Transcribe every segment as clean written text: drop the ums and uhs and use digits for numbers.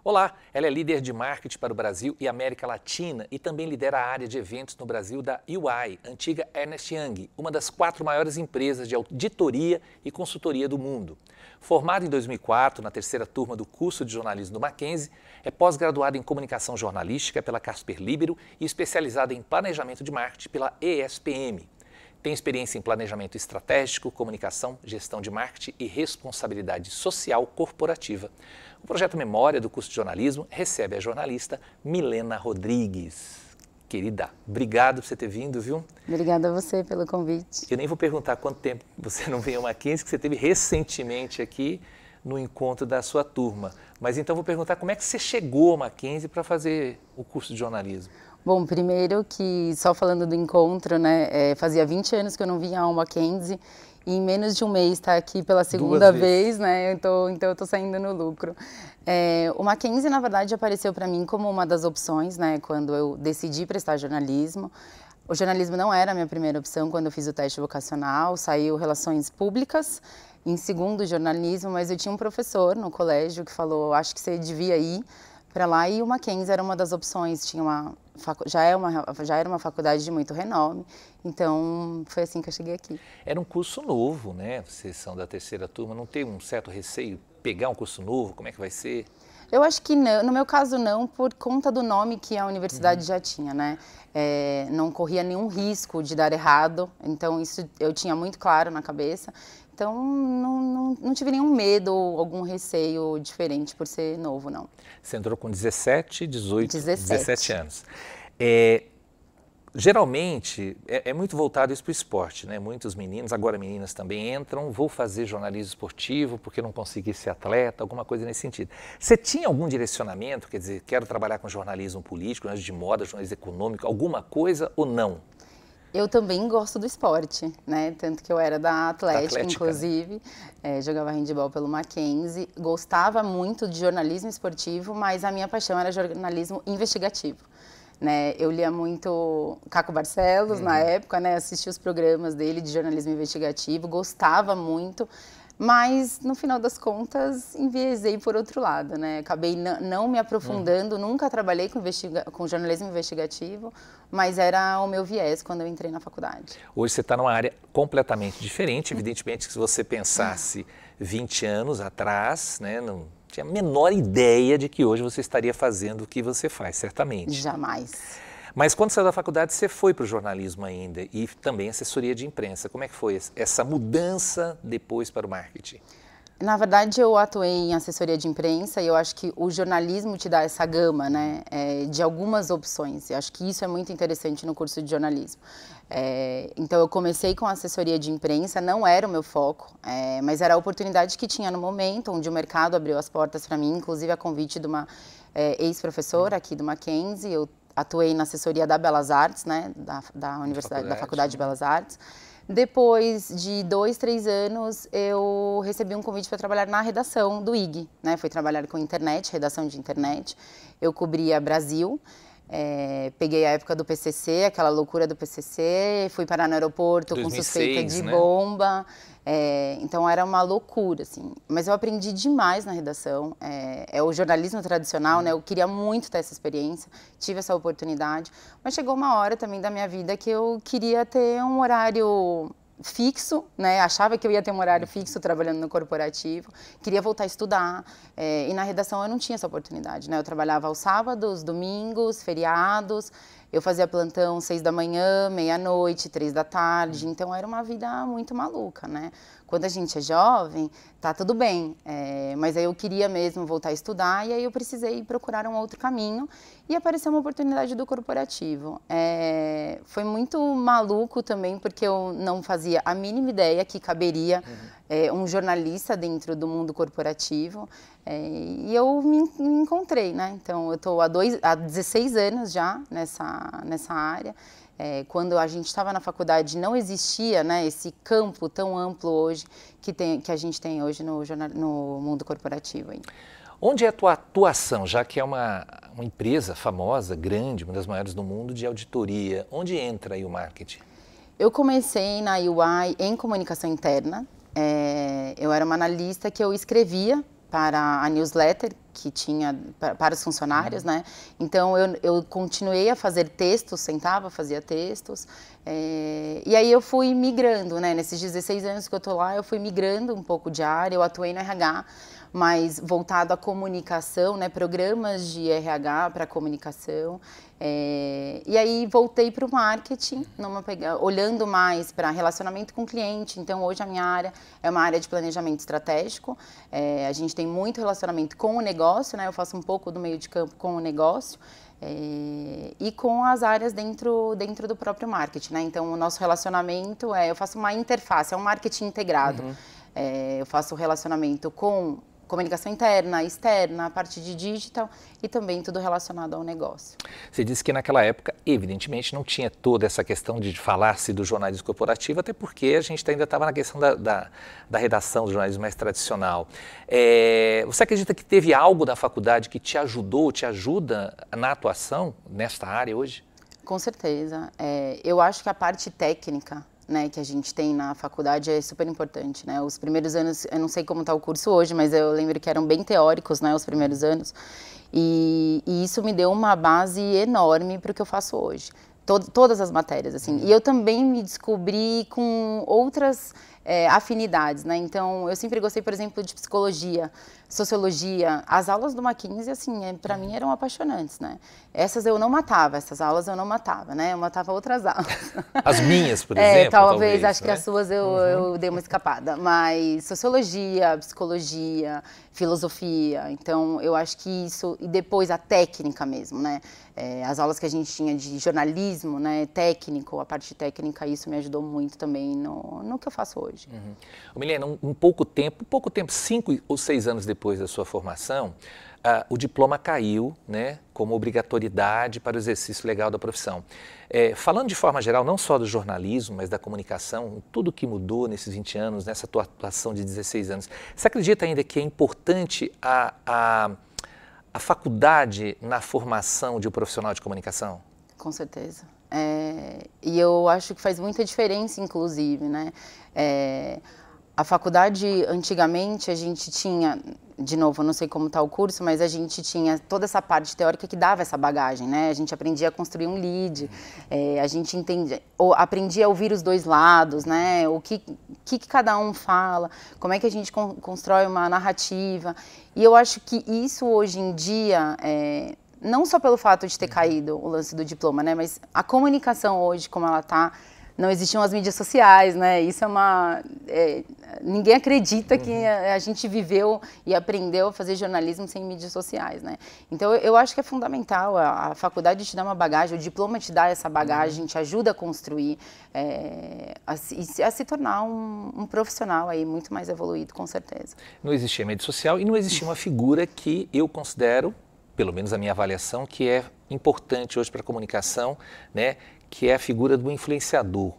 Olá, ela é líder de marketing para o Brasil e América Latina e também lidera a área de eventos no Brasil da EY, antiga Ernst Young, uma das 4 maiores empresas de auditoria e consultoria do mundo. Formada em 2004 na 3ª turma do curso de jornalismo do Mackenzie, é pós-graduada em comunicação jornalística pela Casper Libero e especializada em planejamento de marketing pela ESPM. Tem experiência em planejamento estratégico, comunicação, gestão de marketing e responsabilidade social corporativa. O projeto Memória do curso de jornalismo recebe a jornalista Milena Rodrigues. Querida, obrigado por você ter vindo, viu? Obrigada a você pelo convite. Eu nem vou perguntar quanto tempo você não veio ao Mackenzie, que você teve recentemente aqui no encontro da sua turma. Mas então vou perguntar como é que você chegou ao Mackenzie para fazer o curso de jornalismo? Bom, primeiro que, só falando do encontro, né, fazia 20 anos que eu não vinha ao Mackenzie e em menos de um mês estar aqui pela segunda vez, né, então eu estou saindo no lucro. O Mackenzie, na verdade, apareceu para mim como uma das opções, né, quando eu decidi prestar jornalismo. O jornalismo não era a minha primeira opção quando eu fiz o teste vocacional, saiu Relações Públicas, em segundo jornalismo, mas eu tinha um professor no colégio que falou, acho que você devia ir para lá, e o Mackenzie era uma das opções, já era uma faculdade de muito renome, então foi assim que eu cheguei aqui. Era um curso novo, né? Vocês são da 3ª turma, não tem um certo receio pegar um curso novo? Como é que vai ser? Eu acho que não, no meu caso não, por conta do nome que a universidade já tinha, né? Não corria nenhum risco de dar errado, então isso eu tinha muito claro na cabeça. Então, não tive nenhum medo ou algum receio diferente por ser novo, não. Você entrou com 17 anos. Geralmente, é muito voltado isso para o esporte, né? Muitos meninos, agora meninas também entram, vou fazer jornalismo esportivo porque não consegui ser atleta, alguma coisa nesse sentido. Você tinha algum direcionamento, quer dizer, quero trabalhar com jornalismo político, jornalismo de moda, jornalismo econômico, alguma coisa ou não? Eu também gosto do esporte, né? Tanto que eu era da Atlética, inclusive, né? Jogava handebol pelo Mackenzie, gostava muito de jornalismo esportivo, mas a minha paixão era jornalismo investigativo, né? Eu lia muito Caco Barcelos na época, né? Assistia os programas dele de jornalismo investigativo, gostava muito, mas no final das contas enviesei por outro lado, né? Acabei não me aprofundando, nunca trabalhei com jornalismo investigativo, mas era o meu viés quando eu entrei na faculdade. Hoje você está numa área completamente diferente, evidentemente que se você pensasse 20 anos atrás, né, não tinha a menor ideia de que hoje você estaria fazendo o que você faz, certamente. Jamais. Mas quando saiu da faculdade, você foi para o jornalismo ainda e também assessoria de imprensa. Como é que foi essa mudança depois para o marketing? Na verdade, eu atuei em assessoria de imprensa e eu acho que o jornalismo te dá essa gama, né, de algumas opções. Eu acho que isso é muito interessante no curso de jornalismo. Então, eu comecei com assessoria de imprensa, não era o meu foco, mas era a oportunidade que tinha no momento, onde o mercado abriu as portas para mim, inclusive a convite de uma ex-professora aqui do Mackenzie. Eu atuei na assessoria da Belas Artes, né, da Faculdade de Belas Artes. Depois de 2, 3 anos, eu recebi um convite para trabalhar na redação do IG, né? Fui trabalhar com internet, redação de internet. Eu cobria Brasil, peguei a época do PCC, aquela loucura do PCC, fui parar no aeroporto 2006, com suspeita de bomba. Então era uma loucura, assim. Mas eu aprendi demais na redação. É o jornalismo tradicional, né? Eu queria muito ter essa experiência, tive essa oportunidade. Mas chegou uma hora também da minha vida que eu queria ter um horário fixo, né? Achava que eu ia ter um horário fixo trabalhando no corporativo, queria voltar a estudar, e na redação eu não tinha essa oportunidade, né? Eu trabalhava aos sábados, domingos, feriados, eu fazia plantão 6 da manhã, meia-noite, 3 da tarde, então era uma vida muito maluca, né? Quando a gente é jovem, tá tudo bem, mas aí eu queria mesmo voltar a estudar e aí eu precisei procurar um outro caminho e apareceu uma oportunidade do corporativo. Foi muito maluco também porque eu não fazia a mínima ideia que caberia um jornalista dentro do mundo corporativo e eu me encontrei, né? Então eu estou há 16 anos já nessa área. Quando a gente estava na faculdade não existia, né, esse campo tão amplo hoje que a gente tem hoje no mundo corporativo. Hein? Onde é a tua atuação, já que é uma empresa famosa, grande, uma das maiores do mundo de auditoria, onde entra aí o marketing? Eu comecei na EY em comunicação interna, eu era uma analista que eu escrevia para a newsletter que tinha para os funcionários, né? Então, eu continuei a fazer textos, sentava, fazia textos. E aí eu fui migrando, né? Nesses 16 anos que eu tô lá, eu fui migrando um pouco de área, eu atuei no RH, mas voltado à comunicação, né? Programas de RH para comunicação. E aí voltei para o marketing, olhando mais para relacionamento com o cliente. Então, hoje a minha área é uma área de planejamento estratégico. A gente tem muito relacionamento com o negócio, né? Eu faço um pouco do meio de campo com o negócio. E com as áreas dentro do próprio marketing, né? Então, o nosso relacionamento eu faço uma interface, é um marketing integrado. Eu faço relacionamento com comunicação interna, externa, a parte de digital e também tudo relacionado ao negócio. Você disse que naquela época, evidentemente, não tinha toda essa questão de falar-se do jornalismo corporativo, até porque a gente ainda estava na questão da redação do jornalismo mais tradicional. Você acredita que teve algo da faculdade que te ajudou, te ajuda na atuação nesta área hoje? Com certeza. Eu acho que a parte técnica, né, que a gente tem na faculdade é super importante, né? Os primeiros anos, eu não sei como está o curso hoje, mas eu lembro que eram bem teóricos, né, os primeiros anos, e isso me deu uma base enorme para o que eu faço hoje. Todas as matérias, assim. E eu também me descobri com outras afinidades, né? Então, eu sempre gostei, por exemplo, de psicologia, sociologia. As aulas do Mackenzie, assim, para mim eram apaixonantes, né? Essas eu não matava, essas aulas eu não matava, né? Eu matava outras aulas. As minhas, por exemplo, talvez, acho né? que as suas eu dei uma escapada. Mas sociologia, psicologia, filosofia, então eu acho que isso, e depois a técnica mesmo, né? As aulas que a gente tinha de jornalismo, né, técnico, a parte técnica, isso me ajudou muito também no que eu faço hoje. Milena, pouco tempo, 5 ou 6 anos depois da sua formação, o diploma caiu, né, como obrigatoriedade para o exercício legal da profissão. Falando de forma geral, não só do jornalismo, mas da comunicação, tudo que mudou nesses 20 anos, nessa tua atuação de 16 anos, você acredita ainda que é importante a faculdade na formação de um profissional de comunicação? Com certeza. E eu acho que faz muita diferença, inclusive, né? A faculdade, antigamente, a gente tinha, de novo, eu não sei como está o curso, mas a gente tinha toda essa parte teórica que dava essa bagagem, né? A gente aprendia a construir um lead, a gente aprendia a ouvir os dois lados, né? O que cada um fala, como é que a gente constrói uma narrativa. E eu acho que isso, hoje em dia, não só pelo fato de ter caído o lance do diploma, né? Mas a comunicação hoje, como ela está, não existiam as mídias sociais, né? Isso ninguém acredita que a gente viveu e aprendeu a fazer jornalismo sem mídias sociais, né? Então, eu acho que é fundamental. A faculdade te dá uma bagagem, o diploma te dá essa bagagem, te ajuda a construir, a se tornar um profissional aí muito mais evoluído, com certeza. Não existia mídia social e não existia uma figura que eu considero, pelo menos a minha avaliação, que é importante hoje para a comunicação, né? Que é a figura do influenciador.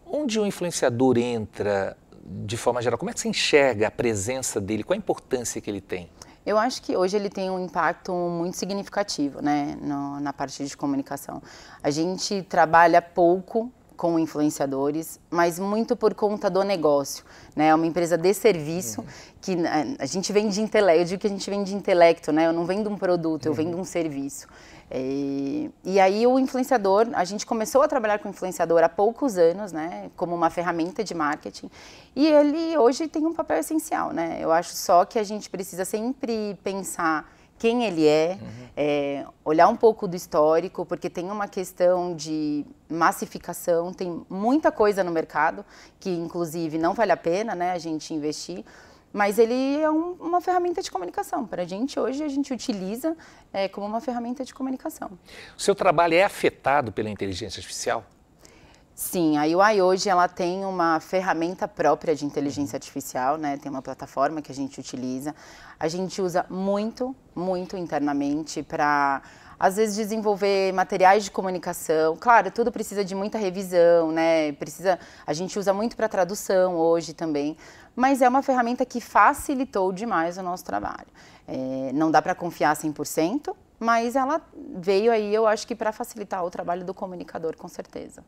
Onde o influenciador entra, de forma geral, como é que você enxerga a presença dele, qual a importância que ele tem? Eu acho que hoje ele tem um impacto muito significativo, né, na parte de comunicação. A gente trabalha pouco com influenciadores, mas muito por conta do negócio, né? É uma empresa de serviço que a gente vende intelecto, eu digo que a gente vende intelecto, né? Eu não vendo um produto, eu vendo um serviço. E aí o influenciador, a gente começou a trabalhar com influenciador há poucos anos, né, como uma ferramenta de marketing, e ele hoje tem um papel essencial, né? Eu acho só que a gente precisa sempre pensar quem ele olhar um pouco do histórico, porque tem uma questão de massificação, tem muita coisa no mercado que inclusive não vale a pena, né, a gente investir. Mas ele é uma ferramenta de comunicação. Para a gente, hoje, a gente utiliza como uma ferramenta de comunicação. O seu trabalho é afetado pela inteligência artificial? Sim, a UI hoje ela tem uma ferramenta própria de inteligência artificial, né? Tem uma plataforma que a gente utiliza. A gente usa muito, muito internamente para, às vezes, desenvolver materiais de comunicação. Claro, tudo precisa de muita revisão, né? A gente usa muito para tradução hoje também, mas é uma ferramenta que facilitou demais o nosso trabalho. Não dá para confiar 100%, mas ela veio aí, eu acho que para facilitar o trabalho do comunicador, com certeza.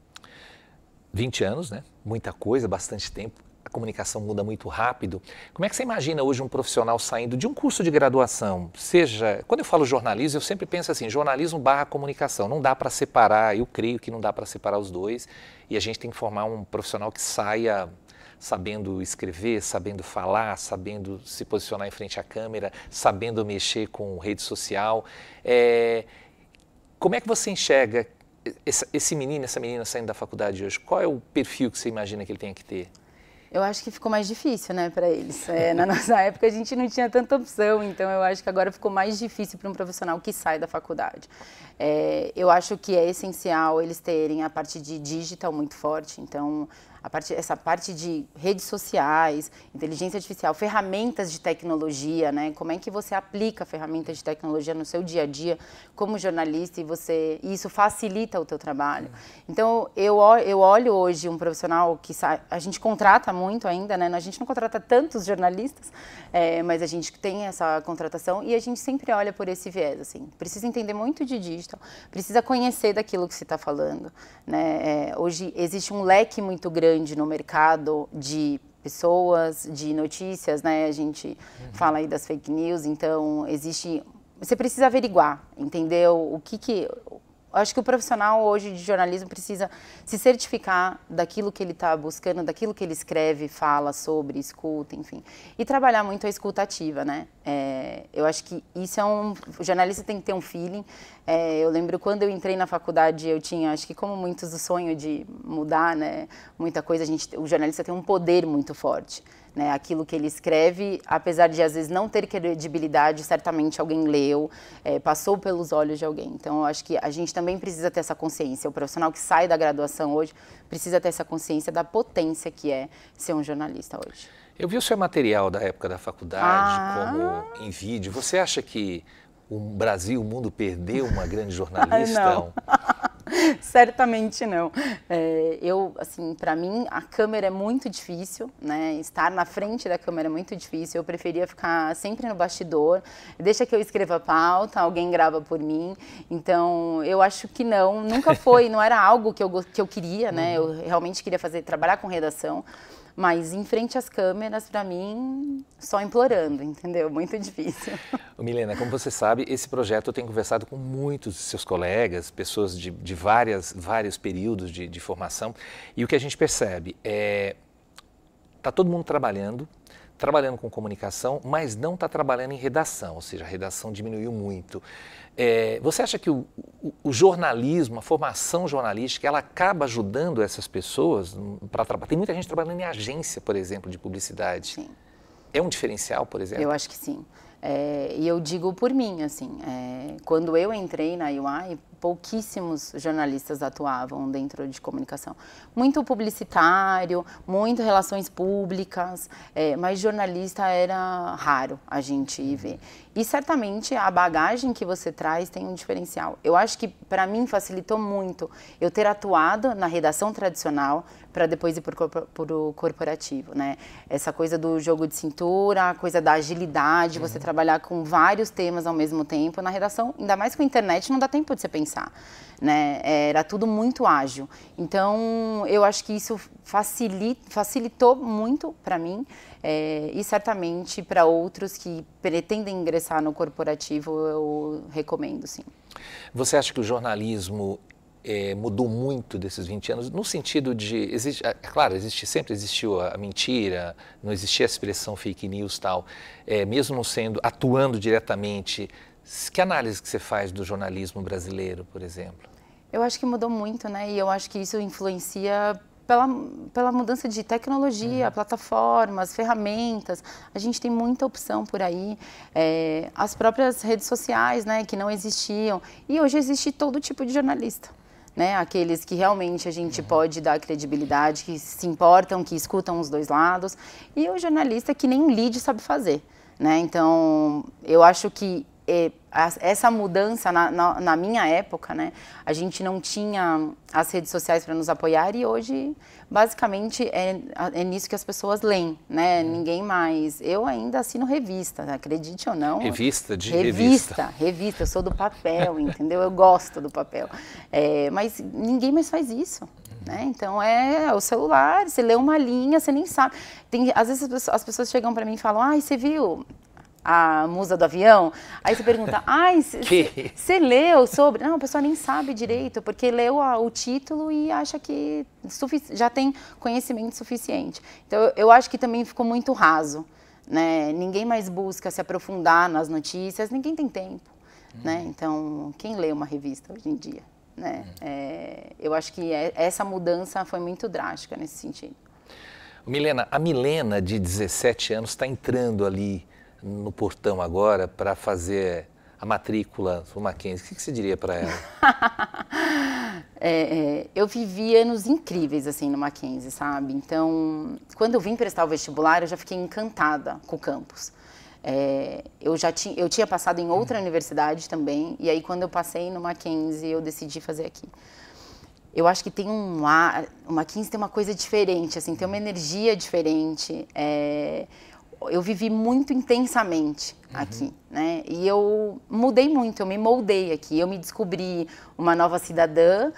20 anos, né? Muita coisa, bastante tempo. a comunicação muda muito rápido. Como é que você imagina hoje um profissional saindo de um curso de graduação? Seja, quando eu falo jornalismo, eu sempre penso assim, jornalismo barra comunicação. Não dá para separar, eu creio que não dá para separar os dois. E a gente tem que formar um profissional que saia sabendo escrever, sabendo falar, sabendo se posicionar em frente à câmera, sabendo mexer com rede social. Como é que você enxerga esse menino, essa menina saindo da faculdade hoje? Qual é o perfil que você imagina que ele tenha que ter? Eu acho que ficou mais difícil, né, para eles. Na nossa época a gente não tinha tanta opção, então eu acho que agora ficou mais difícil para um profissional que sai da faculdade. Eu acho que é essencial eles terem a parte de digital muito forte, então essa parte de redes sociais, inteligência artificial, ferramentas de tecnologia, né? Como é que você aplica ferramentas de tecnologia no seu dia a dia como jornalista e isso facilita o teu trabalho. Então, eu olho hoje um profissional que a gente contrata muito ainda, né? A gente não contrata tantos jornalistas, mas a gente tem essa contratação e a gente sempre olha por esse viés, assim. Precisa entender muito de digital, precisa conhecer daquilo que se está falando, né? Hoje existe um leque muito grande no mercado de pessoas, de notícias, né? A gente fala aí das fake news, então você precisa averiguar, entendeu? Acho que o profissional hoje de jornalismo precisa se certificar daquilo que ele está buscando, daquilo que ele escreve, fala sobre, escuta, enfim. E trabalhar muito a escuta ativa, né? Eu acho que isso o jornalista tem que ter um feeling. Eu lembro quando eu entrei na faculdade, eu tinha, acho que como muitos, o sonho de mudar, né? Muita coisa, o jornalista tem um poder muito forte. Né, aquilo que ele escreve, apesar de às vezes não ter credibilidade, certamente alguém leu, passou pelos olhos de alguém. Então, eu acho que a gente também precisa ter essa consciência. O profissional que sai da graduação hoje precisa ter essa consciência da potência que é ser um jornalista hoje. Eu vi o seu material da época da faculdade, como em vídeo. Você acha que o Brasil, o mundo perdeu uma grande jornalista? Não. Certamente não. Assim, para mim, a câmera é muito difícil, né? Estar na frente da câmera é muito difícil. Eu preferia ficar sempre no bastidor. Deixa que eu escreva a pauta, alguém grava por mim. Então, eu acho que não. Nunca foi, não era algo que eu queria, né? Eu realmente queria trabalhar com redação. Mas em frente às câmeras, para mim, só implorando, entendeu? Muito difícil. Milena, como você sabe, esse projeto eu tenho conversado com muitos de seus colegas, pessoas de vários períodos de formação, e o que a gente percebe está todo mundo trabalhando com comunicação, mas não está trabalhando em redação, ou seja, a redação diminuiu muito. Você acha que o jornalismo, a formação jornalística, ela acaba ajudando essas pessoas para trabalhar? Tem muita gente trabalhando em agência, por exemplo, de publicidade. Sim. É um diferencial, por exemplo? Eu acho que sim. E eu digo por mim, assim, quando eu entrei na UI, pouquíssimos jornalistas atuavam dentro de comunicação. Muito publicitário, muito relações públicas, mas jornalista era raro a gente ver. E certamente a bagagem que você traz tem um diferencial. Eu acho que para mim facilitou muito eu ter atuado na redação tradicional para depois ir para o corporativo, né? Essa coisa do jogo de cintura, a coisa da agilidade, você trabalhar com vários temas ao mesmo tempo na redação, ainda mais com a internet, não dá tempo de você pensar, né? Era tudo muito ágil. Então, eu acho que isso facilitou muito para mim e certamente para outros que pretendem ingressar no corporativo, eu recomendo, sim. Você acha que o jornalismo mudou muito desses 20 anos, no sentido de, claro, sempre existiu a mentira, não existia a expressão fake news e tal, mesmo não atuando diretamente, que análise que você faz do jornalismo brasileiro, por exemplo? Eu acho que mudou muito, né, e eu acho que isso influencia pela mudança de tecnologia, plataformas, ferramentas, a gente tem muita opção por aí, as próprias redes sociais, né, que não existiam, e hoje existe todo tipo de jornalista. Né, aqueles que realmente a gente pode dar credibilidade, que se importam, que escutam os dois lados, e o jornalista que nem um lead sabe fazer. Né? Então, eu acho que essa mudança na minha época, né, a gente não tinha as redes sociais para nos apoiar e hoje, basicamente, é nisso que as pessoas leem, né? Ninguém mais. Eu ainda assino revista, acredite ou não. Revista? Revista, eu sou do papel, entendeu? Eu gosto do papel. Mas ninguém mais faz isso. né? Então é o celular, você lê uma linha, você nem sabe. Às vezes as pessoas chegam para mim e falam, ai, você viu a musa do avião? Aí você pergunta, ai, você leu sobre? Não, a pessoa nem sabe direito, porque leu o título e acha que já tem conhecimento suficiente. Então eu acho que também ficou muito raso, né? Ninguém mais busca se aprofundar nas notícias, ninguém tem tempo, né? Então, quem lê uma revista hoje em dia, né? Eu acho que essa mudança foi muito drástica nesse sentido. Milena, a Milena de 17 anos está entrando ali no portão agora para fazer a matrícula do Mackenzie. O que você diria para ela? Eu vivi anos incríveis assim no Mackenzie, sabe? Então, quando eu vim prestar o vestibular, eu já fiquei encantada com o campus. Eu tinha passado em outra universidade também, e aí quando eu passei no Mackenzie, eu decidi fazer aqui. Eu acho que tem o Mackenzie tem uma coisa diferente, assim, tem uma energia diferente. Eu vivi muito intensamente aqui, né? E eu mudei muito, eu me moldei aqui, eu me descobri uma nova cidadã,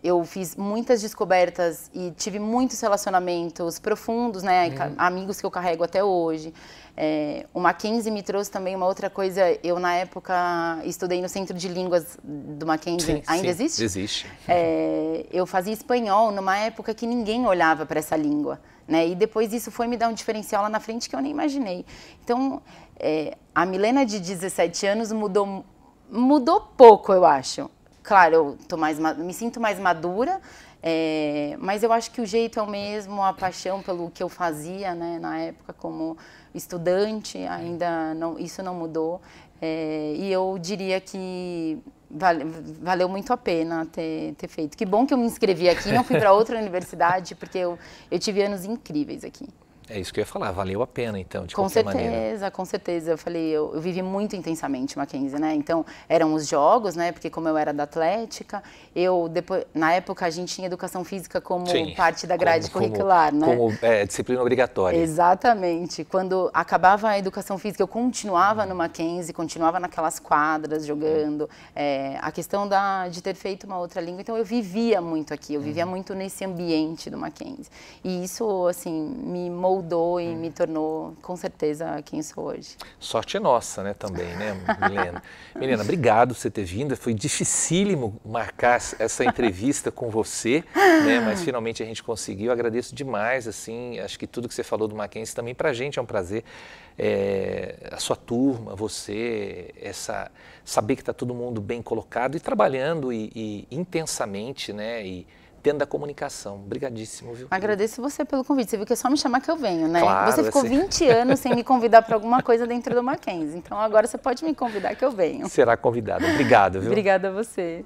eu fiz muitas descobertas e tive muitos relacionamentos profundos, né? Amigos que eu carrego até hoje. O Mackenzie me trouxe também uma outra coisa. Eu, na época, estudei no Centro de Línguas do Mackenzie. Sim, ainda sim, existe? Existe. Eu fazia espanhol numa época que ninguém olhava para essa língua, né? E depois isso foi me dar um diferencial lá na frente que eu nem imaginei. Então, a Milena de 17 anos mudou pouco, eu acho. Claro, eu me sinto mais madura, mas eu acho que o jeito é o mesmo, a paixão pelo que eu fazia, né, na época como estudante, ainda não, isso não mudou. E eu diria que valeu muito a pena ter feito. Que bom que eu me inscrevi aqui, não fui para outra universidade, porque eu tive anos incríveis aqui. É isso que eu ia falar, valeu a pena então, de qualquer maneira. Com certeza. Eu falei, eu vivi muito intensamente Mackenzie, né? Então, eram os jogos, né? Porque como eu era da Atlética, na época a gente tinha educação física como parte da grade curricular, né? Como disciplina obrigatória. Exatamente. Quando acabava a educação física, eu continuava no Mackenzie, continuava naquelas quadras jogando. A questão de ter feito uma outra língua, então eu vivia muito aqui, eu vivia muito nesse ambiente do Mackenzie. E isso, assim, me moldou e me tornou, com certeza, quem sou hoje. Sorte é nossa, né, também, né, Milena? Milena, obrigado por você ter vindo. Foi dificílimo marcar essa entrevista com você, né, mas finalmente a gente conseguiu. Eu agradeço demais, assim, acho que tudo que você falou do Mackenzie também pra gente é um prazer. A sua turma, você, saber que está todo mundo bem colocado e trabalhando e intensamente, né, e dentro da comunicação. Obrigadíssimo, viu? Agradeço você pelo convite. Você viu que é só me chamar que eu venho, né? Claro, você ficou 20 anos sem me convidar para alguma coisa dentro do Mackenzie. Então agora você pode me convidar que eu venho. Será convidada. Obrigado, viu? Obrigada a você.